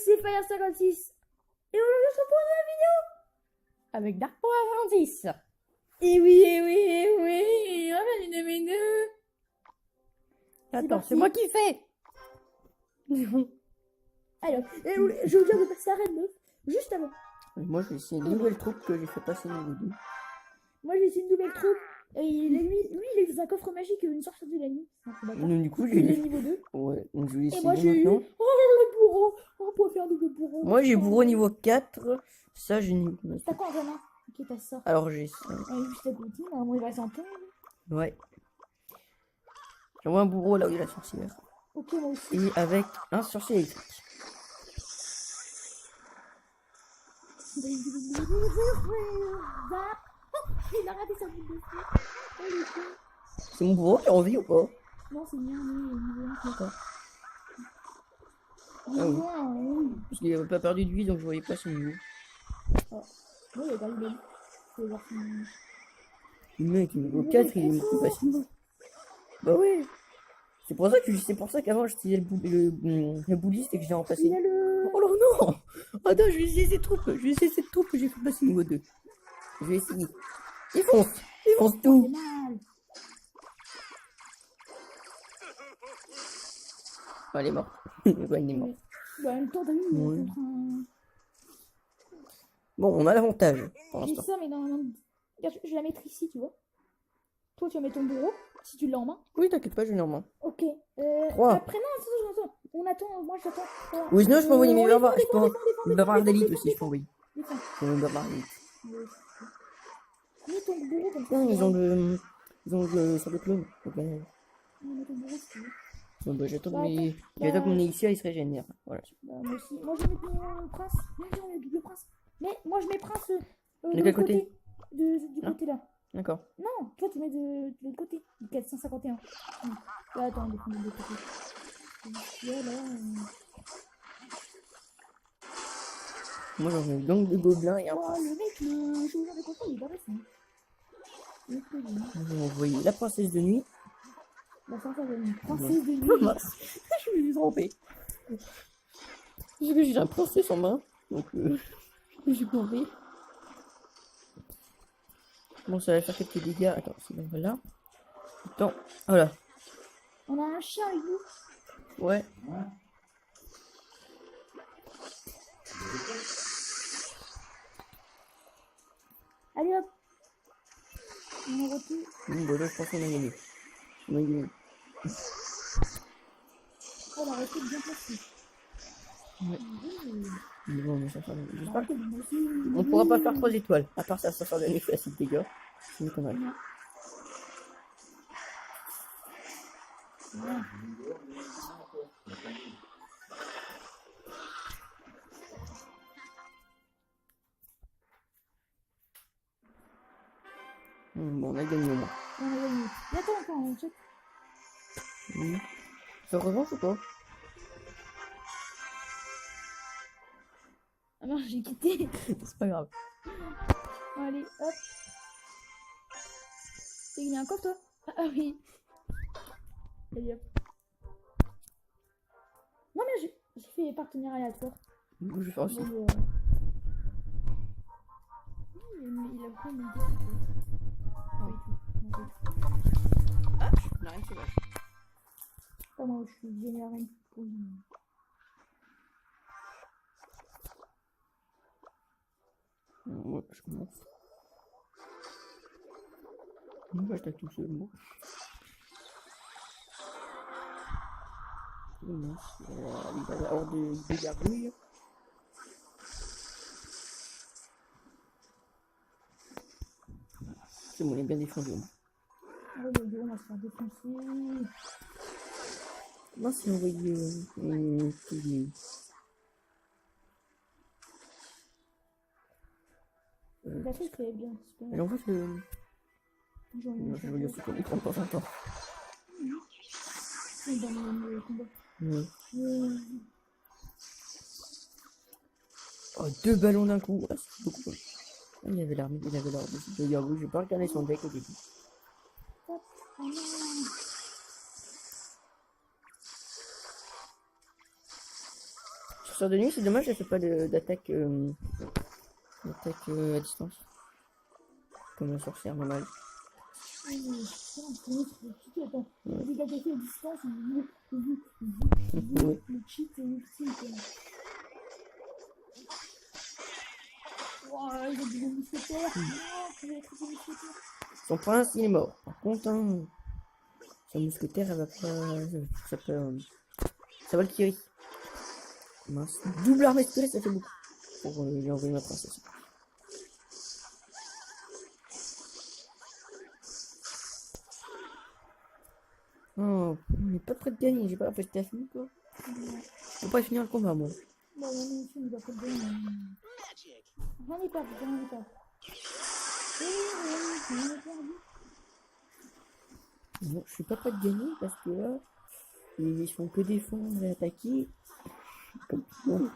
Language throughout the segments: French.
c'est Fire56. Et aujourd'hui, on se retrouve dans la vidéo avec Dark Power 26. Et oui, et oui, et oui. On va une vidéo. Attends, c'est moi qui fais. Alors, je viens de passer à Red 9, juste avant. Moi, je vais essayer une nouvelle troupe que j'ai fait passer niveau 2. Moi, j'ai essayé une nouvelle troupe. Et lui, il est dans un coffre magique, une sorte de la nuit. Donc, du coup, Il est niveau 2. Ouais, donc je vais essayer. Et moi, j'ai eu. Oh, le bourreau. On peut faire double bourreau. Moi, j'ai bourreau niveau 4. Ça, j'ai niveau. T'as quoi, Romain? Ok, t'as ça. Alors, j'ai ça. Juste à côté, normalement, il va s'entendre. Ouais. J'envoie un bourreau là où il y a la sorcière. Ok, moi aussi. Et avec un sorcier électrique. Il a raté sa boule de feu. C'est mon bourreau qui a envie ou pas? Non, c'est bien, lui. D'accord. Ah oui. Parce qu'il avait pas perdu de vie, donc je voyais pas son niveau. Oh. Oui, il a perdu de vie. Je vais voir son... Le mec, niveau 4, il est plus facile. Bah ouais. C'est pour ça qu'avant j'utilisais le bouliste et que j'ai remplacé. Il a le... Oh non! Attends, je vais essayer cette troupe. Je vais essayer cette troupe que j'ai fait passer niveau 2. Je vais essayer. Ils foncent tout. Oh, elle est morte. Ouais, elle est morte. Bah, en même temps, t'as vu, Ouais. contre un... Bon, on a l'avantage pour J'ai l'instant. ça, mais non. Regarde, je vais la mettre ici, tu vois. Toi, tu vas mettre ton bureau, si tu l'as en main. Oui, t'inquiète pas, je vais en main. Ok. 3. Après, non, attends. On attend, moi j'attends. Voilà. Oui, sinon je peux envoyer mes barbares. Je défends, peux barbare d'élite aussi, je peux envoyer. Défends. Je peux barbare d'élite. Mets ton bureau comme ça. Non, ils ont le sur le clone. Donc, Mets ton bureau si tu veux. bon, bah, j'attends Bah, que mon élixir il se régénère. Voilà. Bah, moi aussi. Moi je vais mettre mon prince. Non, on met double prince. Mais moi je mets prince De quel côté? Du côté là. D'accord. Non, toi tu mets de l'autre côté. Du 451. Là, attends, on défend de l'autre côté. Là, Moi j'en ai une langue de gobelins et un oh, prince. le mec, le chevalier de contrôle, il est pas récent. Je vais envoyer la princesse de nuit. La princesse de nuit. Princesse de nuit. Je vais lui tromper. J'ai un princesse en main. Donc j'ai compris. Bon, ça va faire quelques dégâts. Attends, c'est bon, voilà. Attends, voilà. On a un chien avec nous. Ouais. Allez hop. On a repris. Bon, là, je pense qu'on a gagné. On a gagné. Oh, la reprise bien placée. Ouais. Bon, on va chercher. J'espère que On on pourra pas faire 3 étoiles. À part ça, ça sort de nuit facile dégâts. C'est une connerie. Bon, on a gagné au moins. On a gagné. Et attends, encore, on check. Oui. Ça revanche ou pas? Ah non, j'ai quitté. C'est pas grave. Bon, allez, hop. T'as gagné un coffre, toi? Ah oui. Allez, hop. Non, mais j'ai fait partenaire aléatoire. Je vais faire aussi. Bon, il a pris une idée. Ah, on a rien de sauvage. Pas moi, je suis gagné à rien pour lui. Ouais, je commence. Moi, je t'attaque tout seul, moi. Je commence. Il va y avoir des gargouilles. C'est bon, il est bien défendu. Oh, le bureau, on va se faire défoncer. Moi, c'est envoyé La fête, elle est bien. Super. elle envoie le. J'en ai Je regarde ce qu'on est 30 temps en temps. dans le combat. Oh, 2 ballons d'un coup. Ah, c'est beaucoup. Ah, il avait l'arme, il avait l'arme de gargouille. Je vais pas regarder son deck au début. Hop. Oh non. sorcière de nuit, c'est dommage, elle fait pas d'attaque à distance. Comme la sorcière normale. Oui, mais c'est un peu compliqué. Attends, Ouais. les dégâts à distance, Oui. le cheat est ultime. Ouah, il a des mousquetaires. Non, tu veux être des mousquetaires. Son prince, il est mort. Par contre, hein, sa mousquetaire, elle va pas. Ça va le Kiri. Mince. Double armée de squelette, ça fait beaucoup. Pour lui envoyer ma princesse. Oh, on n'est pas prêt de gagner. J'ai pas fait ta fini quoi. Je peux pas finir le combat, moi. Bon, on est ici, on doit pas le gagner. J'en ai perdu, j'en ai perdu. J'en ai perdu. Bon, je suis pas prêt de gagner parce que là, ils font que défendre et attaquer. Bon,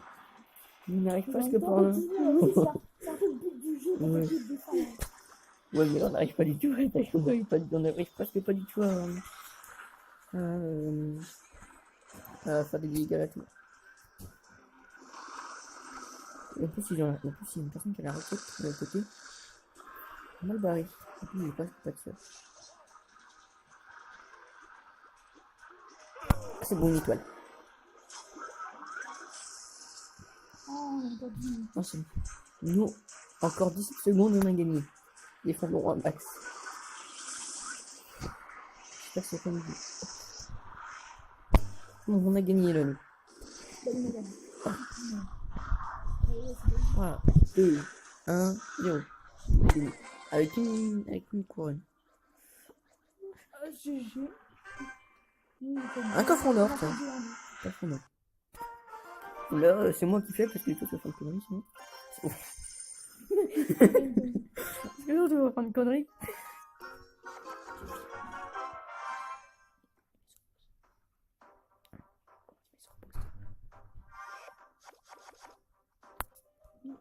ils n'arrivent presque pas. Hein. C'est un peu le but du jeu, Ouais. de défendre. Ouais, mais là, on n'arrive pas du tout à attaquer. On n'arrive presque pas du tout à faire des dégâts à tout. Et en plus, il y a une personne qui a la roquette de l'autre côté. Mal barré. Et puis, il est pas de ça. C'est bon, une étoile. Oh, on a perdu. Non, c'est bon. Nous, encore 17 secondes, on a gagné. Défendons un max. J'espère que c'est pas mieux. Bon, on a gagné là, nous. Voilà. 2, 1, 0. Avec une couronne. GG. Un coffre en or, ça. Coffre en or. Là, c'est moi qui fais parce que toi, tu vas faire une connerie, sinon. Parce que l'autre, tu vas faire une connerie.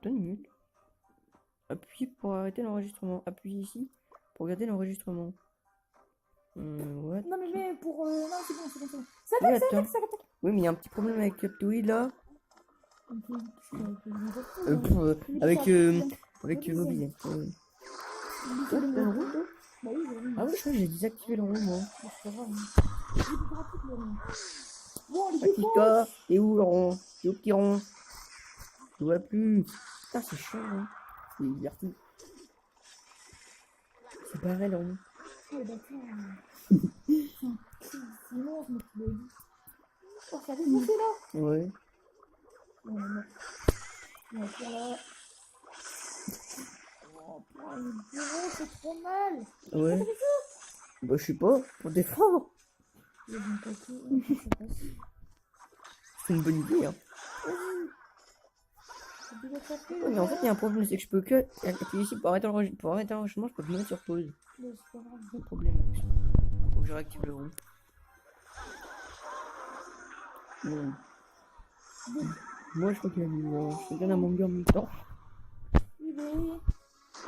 Deux minutes. Appuie pour arrêter l'enregistrement. Appuie ici pour garder l'enregistrement. What? Non, mais pour. Non, c'est bon, c'est bon, c'est bon. Ça Oui, attaque, ça attends. attaque, ça attaque. Oui, mais il y a un petit problème avec Captoid là. Avec Mobile. Bah oui, Ah oui, je crois que j'ai désactivé le rond, moi. c'est pas grave. J'ai plus pratique, le rond. Bon, les Akika, t'es où le rond? T'es où le petit rond? Je vois plus. Putain, c'est chiant, hein. C'est diverti. C'est pareil, le rond. Oh, d'accord. C'est mort, mais tu l'as dit. Oh, ça avait monté là. Ouais. On va faire là. Oh, putain, le bureau, c'est trop mal. Ouais. Bah, je sais pas, pour défendre. Il y a un paquet, ça passe. C'est une bonne idée, hein. Ouais, mais en fait, il y a un problème, c'est que je peux que appuyer ici pour arrêter l'enregistrement, je peux me mettre sur pause. Mais c'est pas grave. C'est le problème avec ça. Faut que je réactive le rond. Bon. Moi, je crois qu'il y a je regarde un manga en même temps. Oui, mais. En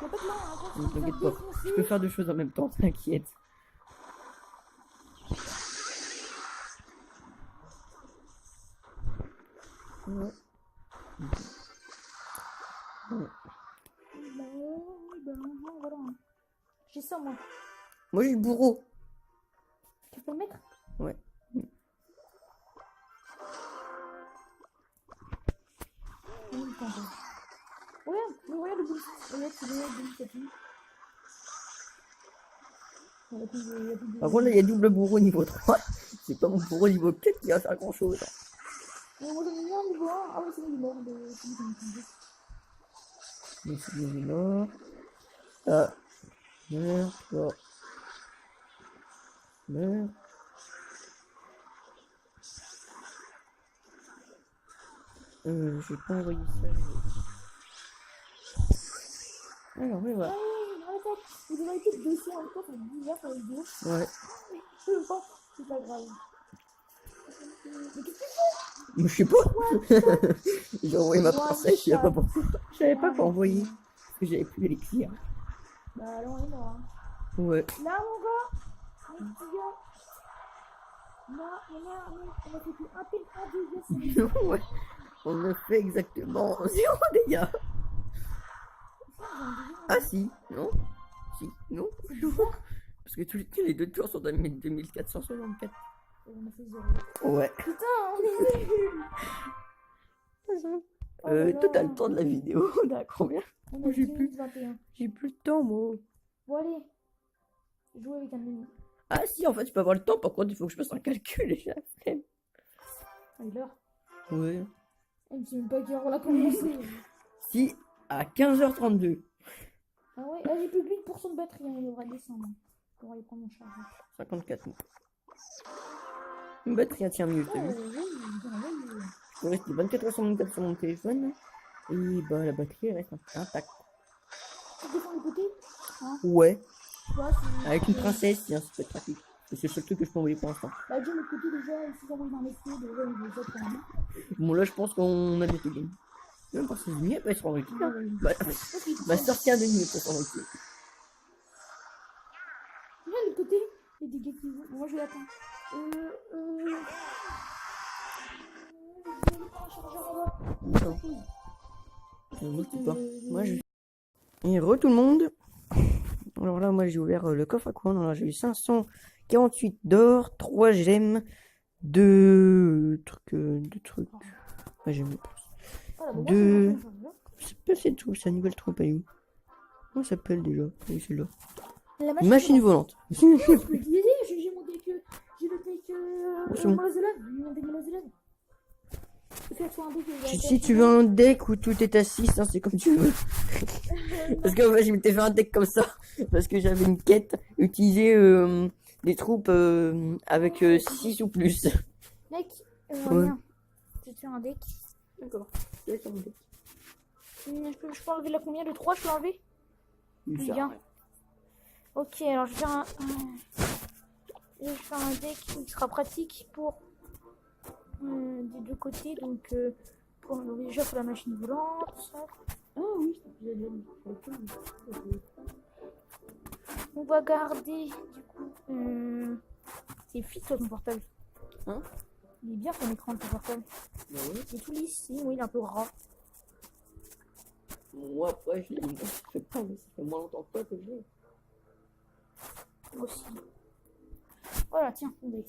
fait, non, Ne t'inquiète pas, je peux faire deux choses en même temps, t'inquiète. Ouais. Ouais. Voilà. J'ai ça, moi. Moi, j'ai le bourreau. Tu peux le mettre? Ouais. Regarde le bout. Regarde, c'est le bout. Par contre, là, il y a double bourreau niveau 3. C'est pas mon bourreau niveau 4 qui va faire grand chose. Moi, j'en ai mis un niveau 1. Ah oui, c'est bon, il est mort. Mais c'est bien, il est mort. Ah. Meurs, toi. Meurs. J'ai pas envoyé ça. Alors, oui, voilà. Vous avez été blessé encore, c'est bizarre pour la vidéo. Ouais. C'est pas grave. Mais je sais pas. J'ai envoyé ma princesse, je savais pas pourquoi. Je savais pas quoi envoyer. Parce que j'avais plus d'élixir. Bah alors on est mort. Hein. Ouais. Là mon gars, mon petit gars. Là, on a fait plus un pile, un dégât. Ouais. On a fait exactement 0 dégâts. Ah si, non. Si, non. Parce que les deux tours sont à 2464. On a fait 0. Ouais. Putain, on est nuls. Oh là là. Total temps de la vidéo, on a combien? On a J'ai 2 plus. minutes 21. J'ai plus le temps, moi. Bon, allez. Jouer avec un ennemi. Ah si, en fait, je peux avoir le temps. Par contre, il faut que je fasse un calcul et j'ai la flemme. Ah, il est l'heure. Ouais. On ne sait même pas quelle heure on a commencé. Si, à 15h32. Ah ouais, ah, j'ai plus de 8% de batterie, hein, il devrait descendre. On va aller prendre mon chargeur. 54 minutes. Une batterie à 10 minutes, t'as Oh, vu? oui, oui. Je peux rester 24 heures sur mon téléphone. Et bah, la batterie elle reste intacte. Tu défends le côté hein. Ouais. Tu vois, Avec une princesse, tiens, ça peut être pratique. C'est le seul truc que je peux envoyer pour l'instant. Bah, déjà, le côté, déjà, si j'envoie dans les feux, déjà, il est déjà pour un main. Bon, là, je pense qu'on a bientôt gagné. Même parce que c'est mieux, elle se rend utile. Ah, ouais. Bah, sortir de nuit pour s'en utile. Là, le côté, les dégâts qui vont. Moi, je vais l'attendre. Je vais aller prendre un chargeur en bas. Non. Moi, je. Et re tout le monde. Alors là, moi, j'ai ouvert le coffre à quoi? Alors, j'ai eu 548 d'or, 3 gemmes, 2 trucs. Ouais, j'aime bien. Ah, bah, Deux. C'est tout, c'est une nouvelle trompe à où? Comment ça s'appelle déjà? Oui, c'est là. La Machine volante. Je peux t'y aider, j'ai mon deck. J'ai le deck. C'est bon. Molazolade. Mon deck Molazolade. Fais-toi un deck. Si tu veux un deck où tout est à 6, hein, c'est comme tu veux. Parce qu'en fait, je m'étais fait un deck comme ça. Parce que j'avais une quête, utiliser des troupes avec 6 ou plus. Mec, Ouais. reviens. Je vais te faire un deck. D'accord. Je peux enlever la combien? Le 3, je peux l'enlever? Bien. Ok, alors je vais faire un deck qui sera pratique pour des deux côtés. Donc, déjà pour la machine volante. Ça. Ah oui, On va garder, du coup. C'est fixe ton portable. Hein? Il est bien ton écran de ton portable. Bah oui. Il est tout lisse, oui, il est un peu gras. Moi, après, je l'ai mis. Ça fait moins longtemps que toi que je l'ai. Aussi. Voilà, tiens, ton deck.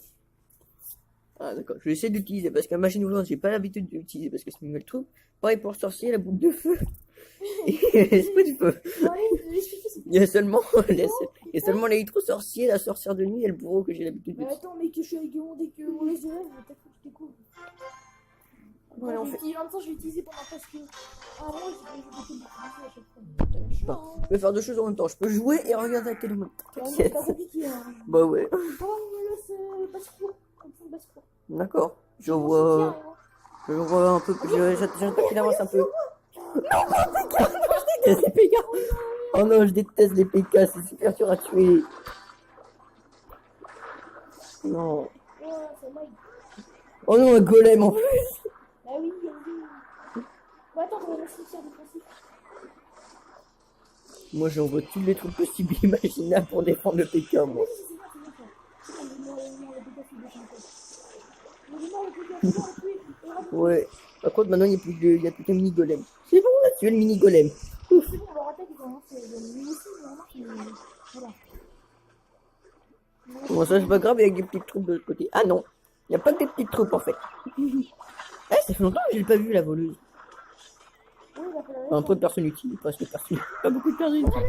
Ah, d'accord. Je vais essayer d'utiliser parce que la machine volante, j'ai pas l'habitude d'utiliser parce que c'est une nouvelle troupe. Pareil pour le sorcier, la boule de feu. Et l'esprit du feu. Bon, allez, je vais expliquer. Il y a seulement l'électro-sorcier, la sorcière de nuit et le bourreau que j'ai l'habitude Mais de. attends, mais que je suis avec mon deck on les élèves, peut-être que tu découvres. Ouais, en fait. En même temps, je vais utiliser pendant presque un mois, je vais commencer à chaque fois. Je peux faire deux choses en même temps. Je peux jouer et regarder la télé en même temps. C'est pas compliqué, hein. Bah ouais. Oh, on me laisse basse-cour, comme ça, basse-cour. D'accord. Je vois un peu. J'attends qu'il avance un peu. Non, je déteste les PK. Oh non, je déteste les PK. C'est super dur à tuer. Non. Ouais, c'est mal. Oh non, un golem en plus. Bah oui, oui. Bon, attends, on va laisser faire des principes. Moi, j'envoie tous les trucs possibles et imaginables pour défendre le PK, moi. Ouais. Par contre, maintenant, il n'y a plus qu'un mini golem. C'est bon, là, tu es le mini golem. C'est bon, on leur attaque, ils ont lancé. Lui aussi, il remarque, mais voilà. Bon, ça, c'est pas grave, avec des petites troupes de l'autre côté. Ah non, il n'y a pas que des petites troupes, en fait. Eh, ça fait longtemps que je l'ai pas vu, la voleuse. Oui, il va falloir. Enfin, un peu de personne utile, presque personne. Pas beaucoup de personnes utiles.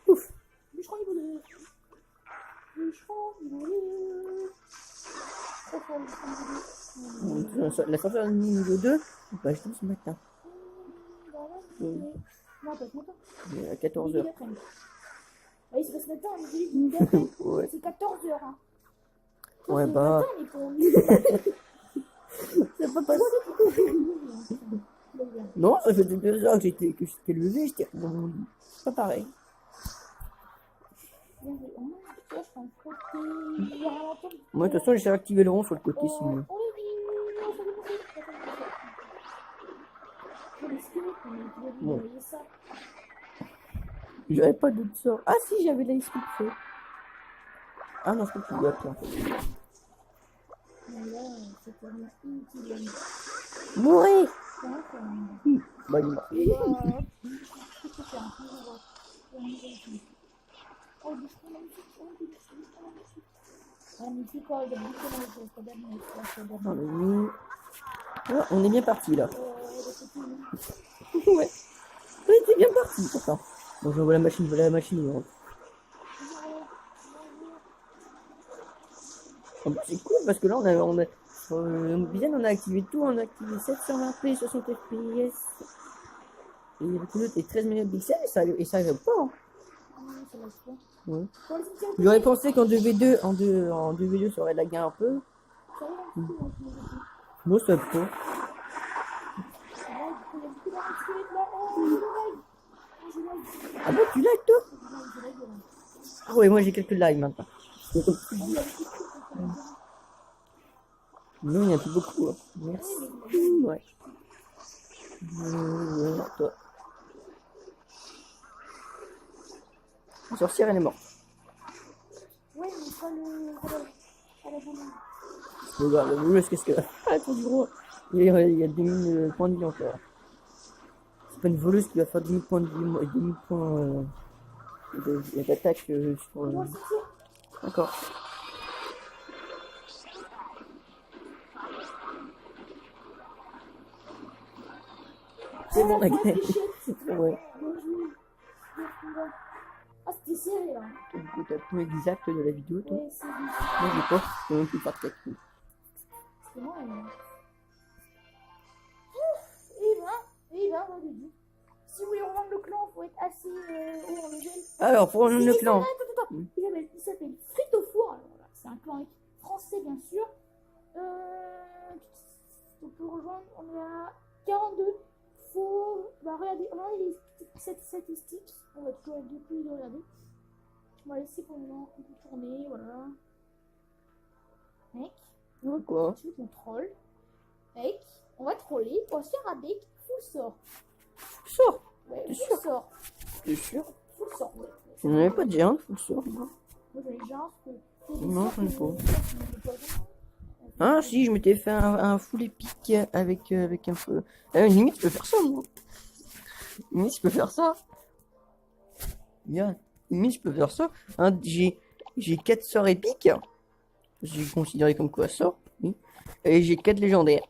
Ouf. Bûcheron niveau 2. Bûcheron niveau 2. Trop fort, bûcheron niveau 2. La sorcière niveau 2, bah, je ce matin. Non, pas ce matin. À 14h. Ah oui, c'est pas ce matin, mais j'ai dit d'après. Ouais. C'est 14h. Hein. Ouais, bah. C'est pas passé. Non, ça fait 2 heures que j'étais levé, j'étais dans mon lit. C'est pas pareil. Moi, de toute façon, j'ai activé le rond sur le côté, c'est mieux. Bon. J'avais pas d'autre sort. Ah si, j'avais la esquive. Ah non, je peux plus appeler en fait. Mais là, c'était rien inutile. Mourir! Ouais, quand même. Bah, il est mort. Je peux faire un peu de voix. Oh, du coup, magnifique. Magnifique, quoi, il y a beaucoup de choses. On est mis. Ah, on est bien parti là. Ouais. On était bien parti pourtant. Bon, je vois la machine, hein. En plus, c'est cool parce que là, Bizarre, on a activé tout, on a activé 720p, 60 fps. Et le pilote est 13 millions de pixels et ça arrive pas. Hein. Ouais. J'aurais pensé qu'en 2v2, en 2v2, ça aurait lagué un peu. Moi, ça pas. Ah bon, tu lags toi? Ah ouais, moi j'ai quelques lags maintenant. Non, il n'y en a plus beaucoup. Hein. Merci. Ouais. Toi. La sorcière, elle est morte. Ouais, mais pas le. Regarde, le bouleuse, qu'est-ce que. Ah, trop du gros. Il y a 2000 points de vie encore. C'est pas une voleuse qui va faire 2000 points de vie, 2000 points d'attaque sur. D'accord. C'est bon, la gueule. Ouais. Ah, c'était serré là. Du coup, t'as tout exact de la vidéo, toi. Ouais, c'est bon. Moi, j'ai pas. Je peux même plus faire de calcul. C'est moi, Et ben, on dit. Si vous voulez rejoindre le clan, faut être assez haut en level. Alors, pour rejoindre le clan. Attends. Il s'appelle Frites au four. Alors, voilà, c'est un clan français, bien sûr. Pour rejoindre, on est à 42. Faut regarder les statistiques. On va toujours être depuis de regarder. On va laisser pour le moment un peu tourner. Voilà. Mec. Ouais, quoi? Tu contrôles. Mec. On va troller. On va se faire un deck full sort. Sort. Ouais, T'es full sûr? sort. T'es sûr? Full sort, ouais. Je n'en avais pas déjà un, faut le sort. Moi, j'en ai déjà un. Non, j'en ai pas. Ah, si, je m'étais fait un full épique avec un peu. Limite, je peux faire ça, moi. Limite, je peux faire ça. Bien. Limite, je peux faire ça. Hein, j'ai 4 sorts épiques. J'ai considéré comme quoi sort. Oui. Et j'ai 4 légendaires.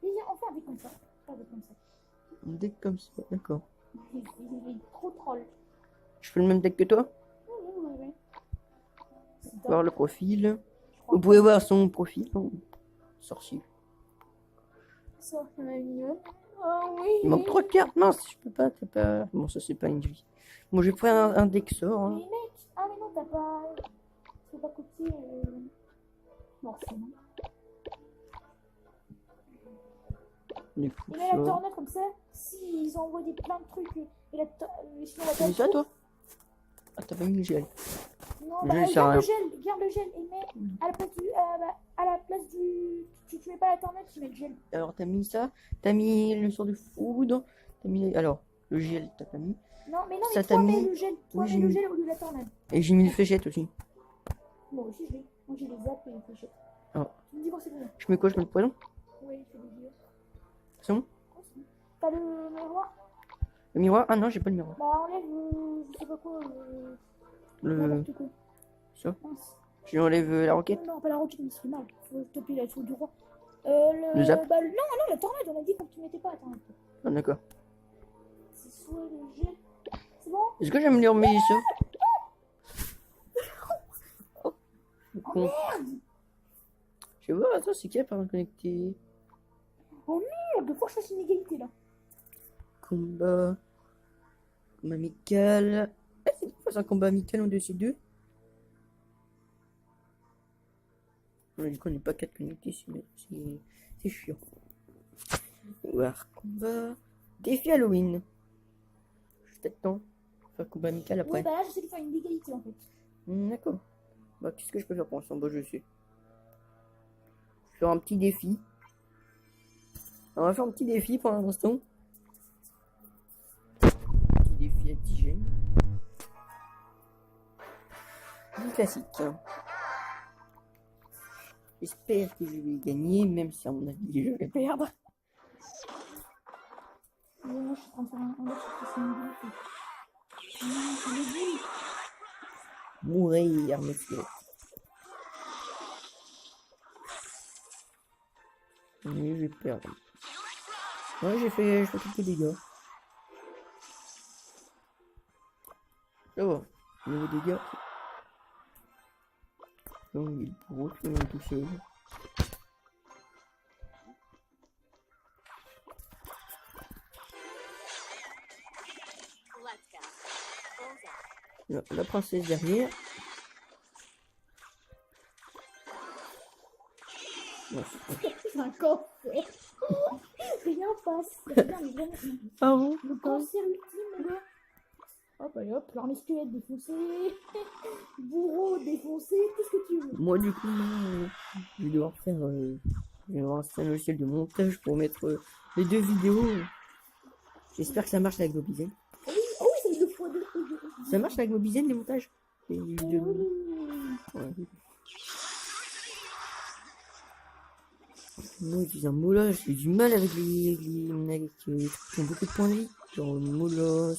Et on fait un deck comme ça. Un Deck comme ça, d'accord. Il est trop troll. Je fais le même deck que toi? Oui. Voir le profil. Vous pouvez voir son profil. Oh. Sorcier. Ça, c'est mignonne. Oh oui. Il manque 3 cartes. Non, je peux pas. T'as pas. Bon, ça, c'est pas une vie. Bon, je vais prendre un deck sort. Hein. Mais mec, ah mais non, t'as pas. Tu peux pas copier. Bon, c'est bon. Les Et là, la tornade comme ça, s'ils envoient plein de trucs, et la sinon la t'as mis ça, toi? Ah, t'as pas mis le gel. Non, Le bah, gel, ça garde le gel et mets à la place du. Tu mets pas la tornade, tu mets le gel. Alors, t'as mis ça, t'as mis le sort de foudre, t'as mis. Alors, le gel, t'as pas mis. Non, mais Ça, toi, t'as mets mis. le gel. Toi, Oui, mets le gel au lieu de la tornade. Et j'ai mis une fléchette aussi. Moi aussi, je l'ai. Moi, j'ai les zaps et les fléchettes. Ah. Tu me dis quand c'est bon. Je mets quoi? Je mets le poison? Oui, je fais des yeux. C'est bon? T'as le miroir? Le miroir? Ah non, j'ai pas le miroir. Bah, enlève, je sais pas quoi. Le. N'importe quoi. Ça? Mince. J'enlève la roquette? Non, pas la roquette, mais c'est mal. Faut taper la tour du roi. Le zap? Bah, non, la tornade, on a dit qu'on ne mettait pas la tornade. Ah, d'accord. C'est soit le gel. C'est bon? Est-ce que j'aime lire mes ça? Oh, Oh merde! je vais voir, attends, c'est qui par connecté? Merde, faut que je fasse une égalité là. Combat amical. C'est quoi un combat amical en 2C2? Du coup, on n'est pas 4 connectés, c'est chiant. Voir combat. Défi Halloween. Je t'attends. Faire combat amical après. Ouais, bah là, j'essaie de faire une égalité en fait. D'accord. Bah, qu'est-ce que je peux faire pour l'instant? Bah, je sais. Je vais faire un petit défi. On va faire un petit défi pour l'instant. Petit défi à 10 gemmes. Du classique. J'espère que je vais gagner, même si à mon avis, je vais perdre. Moi, je suis en train de faire un match qui c'est une boule. Non, c'est une boule. Mourir, monsieur. Oui, je vais perdre. Ouais, je fais quelques dégâts. Ça va. Niveau dégâts. Donc, il est pour autre, il m'a touché. La princesse derrière. Non. C'est un cancer. Rien passe. Putain, mais vraiment. Ah bon? Le cancer ultime, les gars. Hop, allez hop, l'armée squelette défoncée. Bourreau défoncé, tout ce que tu veux. Moi, du coup, je vais devoir faire. Je vais devoir installer un logiciel de montage pour mettre les deux vidéos. J'espère que ça marche avec Mobizen. Oh oui, c'est deux fois deux. Ça marche avec Mobizen, les montages? Les Oh vidéos. oui. Ouais. Moi, je suis un molos, j'ai du mal avec avec les trucs qui ont beaucoup de points de vie. Genre le molos,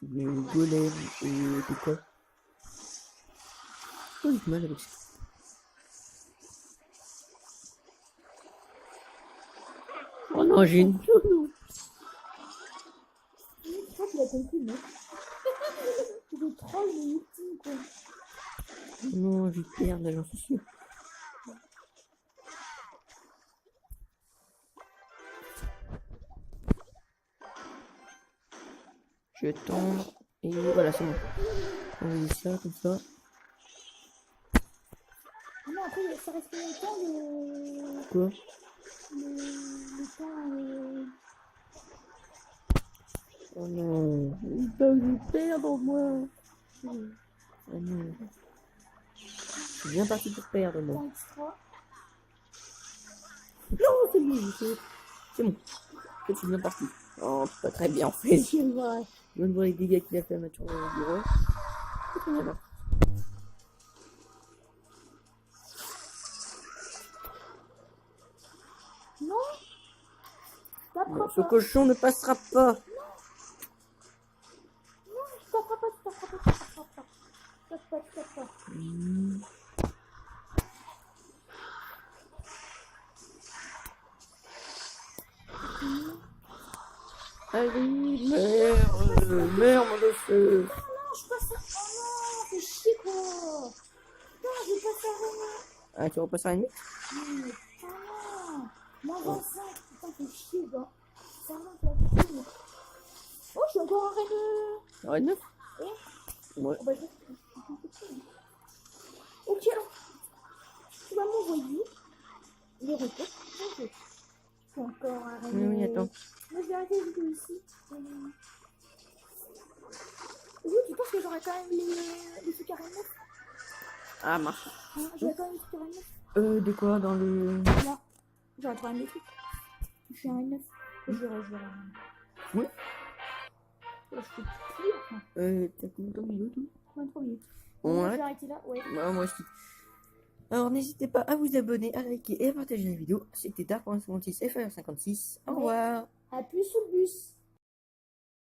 le golem et quoi. J'ai du mal avec ça. Oh non, j'ai une tounou. Je crois qu'il a compris, mec. C'est des trolls, mais ultimes, quoi. Non, je vais perdre, là, j'en suis sûr. Je tombe et voilà, c'est bon. On va dire ça comme ça. Ah non, après, ça reste combien de temps Quoi? le temps. Oh non, il va me perdre moi. Oh non. Je suis bien parti pour perdre moi. Temps extra. Non, c'est bon, c'est bon. Je suis bien parti. Oh, pas très bien en fait. Je viens de voir les dégâts qu'il a fait à ma tour du roi. Voilà. Non, t'apprends Ce pas. cochon ne passera pas. Non, tu t'apprends pas, tu t'apprends pas, tu t'apprends pas. Tu t'apprends pas. Allez, meurs, mon feu. Non, je passe à... Oh non, fais chier, quoi. Non, je vais passer à rien. Ah, tu repasses à une? Mais putain, non. Moins 25, putain, fais chier, gars. Ça va, ça va. Oh, je suis encore un reine. Ouais, 9. Eh Ouais. Oh, bah, ok, alors. Tu vas m'envoyer les recettes. Ok. Je suis encore un reine. Oui, attends. Moi, je vais arrêter la vidéo ici. Oui, tu penses que j'aurais quand même les trucs à reine. Ah, marche. J'aurais quand même les trucs à reine. De quoi dans le. Là. J'aurais quand même les trucs. Je suis un 9. Je verrai. Oui. Là, je fais plus. Enfin, T'as combien de minutes? 23 minutes. On Bon, je arrête? vais arrêter là. Ouais. Ouais, moi aussi. Alors, n'hésitez pas à vous abonner, à liker et à partager la vidéo. C'était Dark56 FR56. Au revoir. À plus sur le bus.